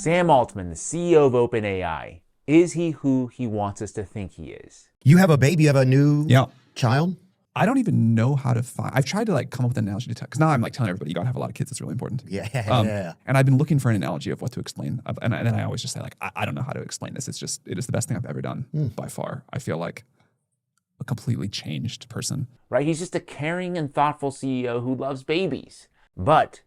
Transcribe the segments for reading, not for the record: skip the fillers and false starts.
Sam Altman, the CEO of OpenAI, is he who he wants us to think he is? You have a baby, you have a new child? I don't even know how to find. I've tried to come up with an analogy to because now I'm telling everybody you gotta have a lot of kids. It's really important. Yeah. And I've been looking for an analogy of what to explain. And then I always just say I don't know how to explain this. It is the best thing I've ever done by far. I feel like a completely changed person. Right? He's just a caring and thoughtful CEO who loves babies. But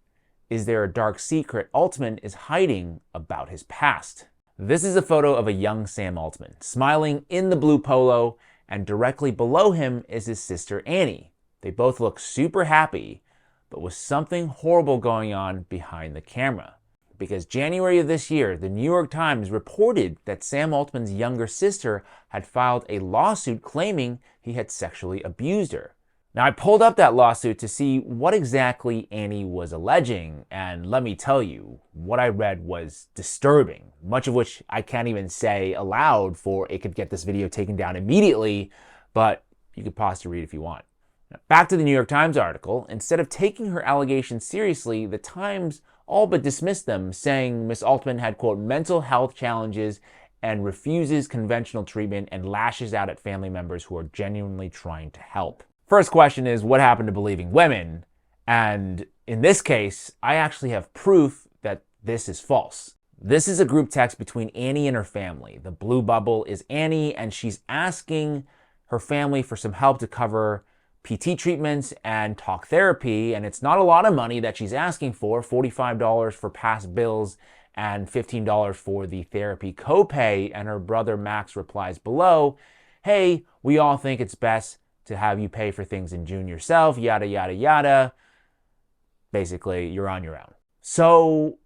is there a dark secret Altman is hiding about his past? This is a photo of a young Sam Altman, smiling in the blue polo, and directly below him is his sister Annie. They both look super happy, but with something horrible going on behind the camera. Because January of this year, the New York Times reported that Sam Altman's younger sister had filed a lawsuit claiming he had sexually abused her. Now, I pulled up that lawsuit to see what exactly Annie was alleging, and let me tell you, what I read was disturbing, much of which I can't even say aloud for it could get this video taken down immediately, but you could pause to read if you want. Now, back to the New York Times article. Instead of taking her allegations seriously, the Times all but dismissed them, saying Miss Altman had, quote, mental health challenges and refuses conventional treatment and lashes out at family members who are genuinely trying to help. First question is, what happened to believing women? And in this case, I actually have proof that this is false. This is a group text between Annie and her family. The blue bubble is Annie, and she's asking her family for some help to cover PT treatments and talk therapy. And it's not a lot of money that she's asking for, $45 for past bills and $15 for the therapy copay. And her brother Max replies below, hey, we all think it's best to have you pay for things in June yourself, yada, yada, yada. Basically, you're on your own. So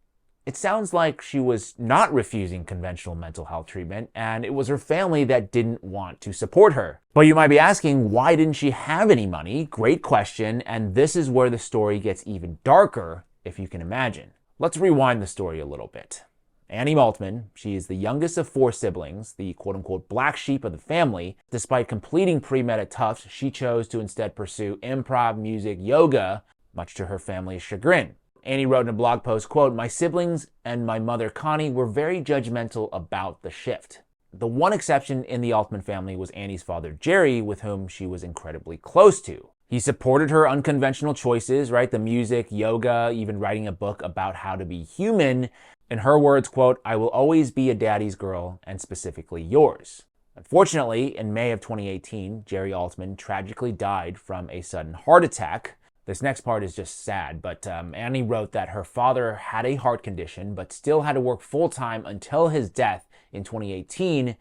it sounds like she was not refusing conventional mental health treatment, and it was her family that didn't want to support her. But you might be asking, why didn't she have any money? Great question, and this is where the story gets even darker, if you can imagine. Let's rewind the story a little bit. Annie Altman, she is the youngest of 4 siblings, the quote-unquote black sheep of the family. Despite completing pre-med at Tufts, she chose to instead pursue improv, music, yoga, much to her family's chagrin. Annie wrote in a blog post, quote, my siblings and my mother Connie were very judgmental about the shift. The one exception in the Altman family was Annie's father Jerry, with whom she was incredibly close to. He supported her unconventional choices, right? The music, yoga, even writing a book about how to be human. In her words, quote, I will always be a daddy's girl, and specifically yours. Unfortunately, in May of 2018, Jerry Altman tragically died from a sudden heart attack. This next part is just sad, but Annie wrote that her father had a heart condition, but still had to work full-time until his death in 2018,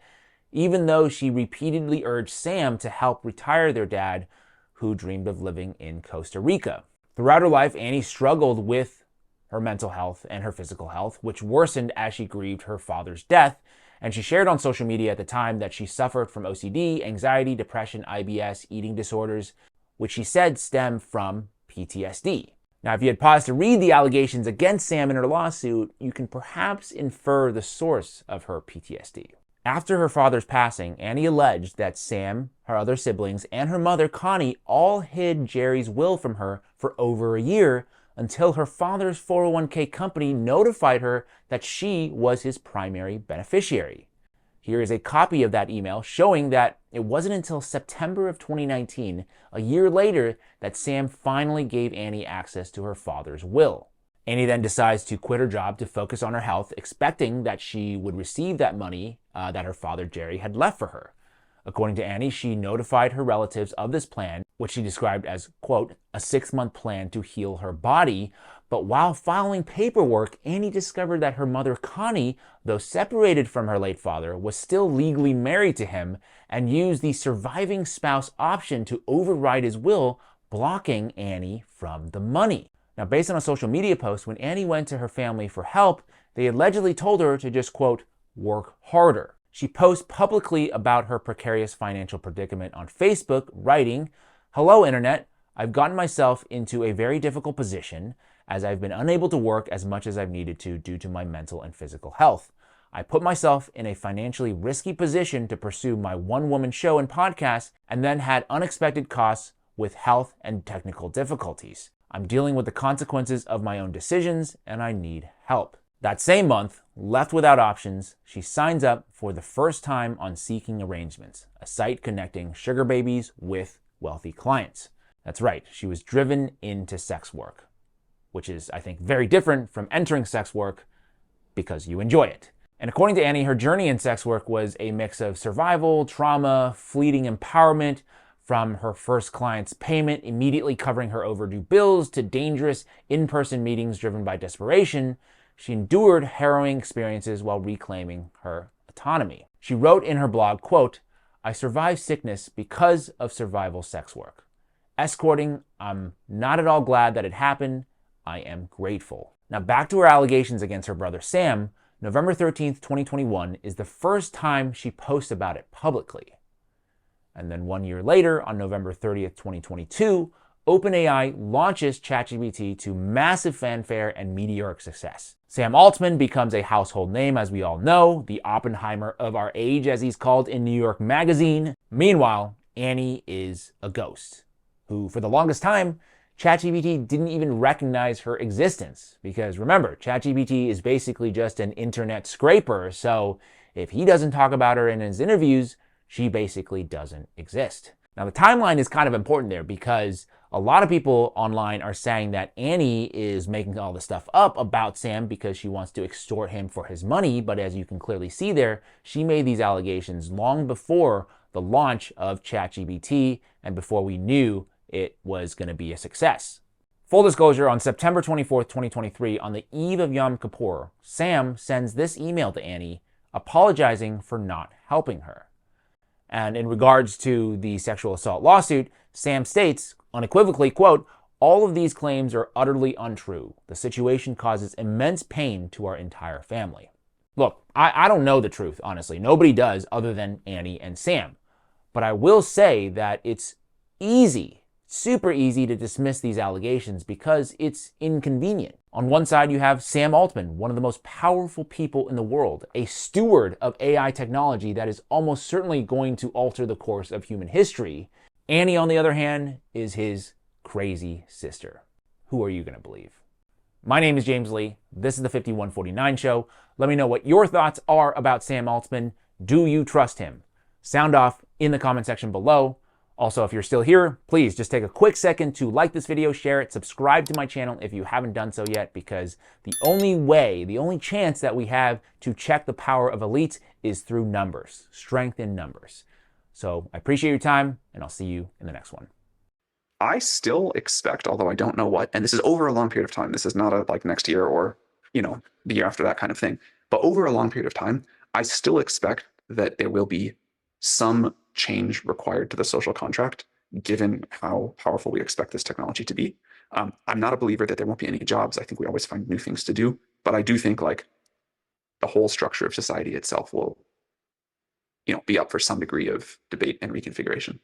even though she repeatedly urged Sam to help retire their dad, who dreamed of living in Costa Rica. Throughout her life, Annie struggled with her mental health and her physical health, which worsened as she grieved her father's death. And she shared on social media at the time that she suffered from OCD, anxiety, depression, IBS, eating disorders, which she said stemmed from PTSD. Now, if you had paused to read the allegations against Sam in her lawsuit, you can perhaps infer the source of her PTSD. After her father's passing, Annie alleged that Sam, her other siblings, and her mother, Connie, all hid Jerry's will from her for over a year, until her father's 401k company notified her that she was his primary beneficiary. Here is a copy of that email showing that it wasn't until September of 2019, a year later, that Sam finally gave Annie access to her father's will. Annie then decides to quit her job to focus on her health, expecting that she would receive that money that her father Jerry had left for her. According to Annie, she notified her relatives of this plan, which she described as, quote, a 6-month plan to heal her body. But while filing paperwork, Annie discovered that her mother Connie, though separated from her late father, was still legally married to him and used the surviving spouse option to override his will, blocking Annie from the money. Now, based on a social media post, when Annie went to her family for help, they allegedly told her to just, quote, work harder. She posts publicly about her precarious financial predicament on Facebook, writing, hello, Internet. I've gotten myself into a very difficult position as I've been unable to work as much as I've needed to due to my mental and physical health. I put myself in a financially risky position to pursue my one-woman show and podcast, and then had unexpected costs with health and technical difficulties. I'm dealing with the consequences of my own decisions, and I need help. That same month, left without options, she signs up for the first time on Seeking Arrangements, a site connecting sugar babies with wealthy clients. That's right, she was driven into sex work, which is, I think, very different from entering sex work because you enjoy it. And according to Annie, her journey in sex work was a mix of survival, trauma, fleeting empowerment, from her first client's payment immediately covering her overdue bills to dangerous in-person meetings driven by desperation. She endured harrowing experiences while reclaiming her autonomy. She wrote in her blog, quote, "I survived sickness because of survival sex work. Escorting, I'm not at all glad that it happened. I am grateful." Now back to her allegations against her brother Sam. November 13th, 2021 is the first time she posts about it publicly. And then 1 year later, on November 30th, 2022, OpenAI launches ChatGPT to massive fanfare and meteoric success. Sam Altman becomes a household name, as we all know, the Oppenheimer of our age, as he's called in New York Magazine. Meanwhile, Annie is a ghost, who for the longest time, ChatGPT didn't even recognize her existence. Because remember, ChatGPT is basically just an internet scraper, so if he doesn't talk about her in his interviews, she basically doesn't exist. Now the timeline is kind of important there because a lot of people online are saying that Annie is making all this stuff up about Sam because she wants to extort him for his money, but as you can clearly see there, she made these allegations long before the launch of ChatGPT and before we knew it was going to be a success. Full disclosure, on September 24th, 2023, on the eve of Yom Kippur, Sam sends this email to Annie apologizing for not helping her. And in regards to the sexual assault lawsuit, Sam states unequivocally, quote, "All of these claims are utterly untrue. The situation causes immense pain to our entire family." Look, I don't know the truth, honestly. Nobody does other than Annie and Sam. But I will say that it's easy, super easy to dismiss these allegations because it's inconvenient. On one side, you have Sam Altman, one of the most powerful people in the world, a steward of AI technology that is almost certainly going to alter the course of human history. Annie, on the other hand, is his crazy sister. Who are you going to believe? My name is James Lee. This is the 5149 Show. Let me know what your thoughts are about Sam Altman. Do you trust him? Sound off in the comment section below. Also, if you're still here, please just take a quick second to like this video, share it, subscribe to my channel if you haven't done so yet, because the only way, the only chance that we have to check the power of elites is through numbers, strength in numbers. So I appreciate your time, and I'll see you in the next one. I still expect, although I don't know what, and this is over a long period of time, this is not a like next year or, the year after that kind of thing, but over a long period of time, I still expect that there will be some change required to the social contract, given how powerful we expect this technology to be. I'm not a believer that there won't be any jobs. I think we always find new things to do, but I do think like the whole structure of society itself will, be up for some degree of debate and reconfiguration.